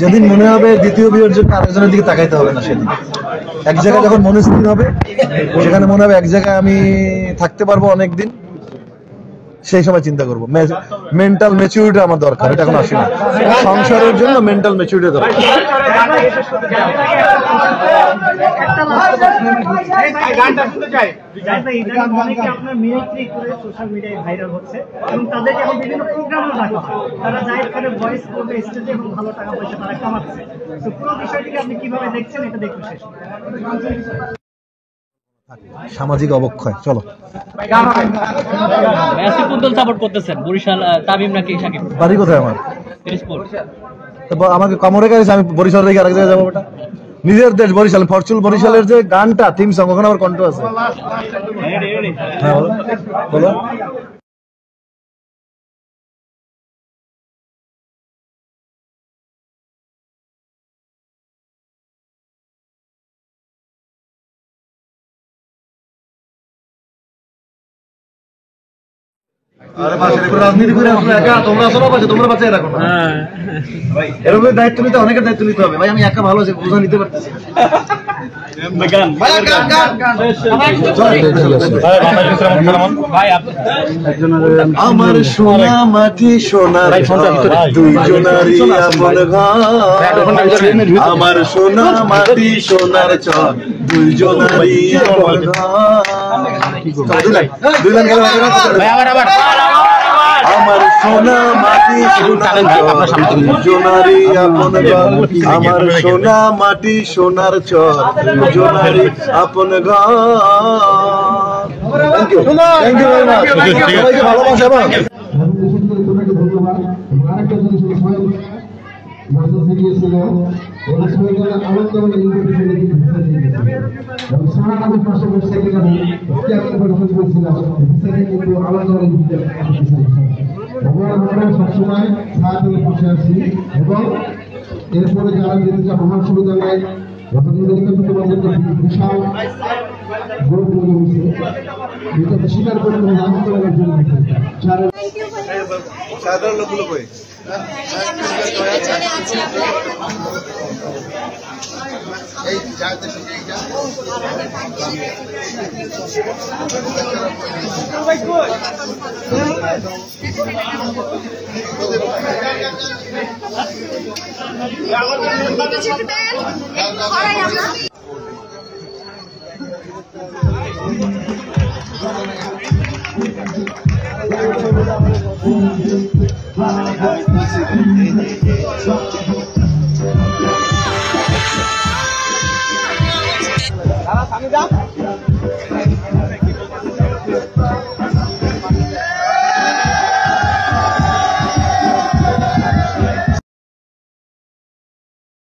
যেদিন মনে হবে দ্বিতীয় বিয়ের জন্য আরেকজনের দিকে তাকাইতে হবে না, সেদিন এক জায়গায় যখন মনস্থির হবে, সেখানে মনে হবে এক জায়গায় আমি থাকতে পারবো অনেকদিন, সেই সময় চিন্তা করবো। মেন্টাল ম্যাচুরিটি আমার দরকার, এটা এখন আসে না। সংসারের জন্য মেন্টাল ম্যাচুরিটি দরকার। সামাজিক অবক্ষয়। চলো সাপোর্ট করতেছেন বরিশাল তামিম নাকি সাকিব? বাড়ি কোথায় আমার? আমাকে কমরে গেছে, আমি বরিশাল থেকে আরেক জায়গায় যাবো। বেটা নিজের দেশ বরিশাল, ফরচুন বরিশালের যে গানটা থিম সং, ওখানে আমার কণ্ঠ আছে। হ্যাঁ বলো। রাজনীতি করে একা তোমরা আসো না, তোমরা বাঁচাই রাখো না। এরকম দায়িত্ব নিতে অনেকের দায়িত্ব নিতে হবে ভাই। আমি একা ভালো আছে বোঝা নিতে পারতেছি। আমার সোনা মাটি সোনার দুইজনারই আপন ঘর, আমার সোনা মাটি সোনার চর দুইজনারই আপন ঘর। দুই লাইন গেল। আমার সোনা মাটি সোনার দুজনারই আপন ঘর, আমার সোনা মাটি সোনার চর দুজনারই আপন ঘর। Thank you very much. সবাইকে ভালোবাসা। সবসময় সাহায্য পাশে আছি এবং এরপরে যারা যেতে চান আমার সুবিধা নেয় বিশাল গ্রুপ এটা স্বীকার করে সাধারণ লোকগুলো কই এই যাতে Sabi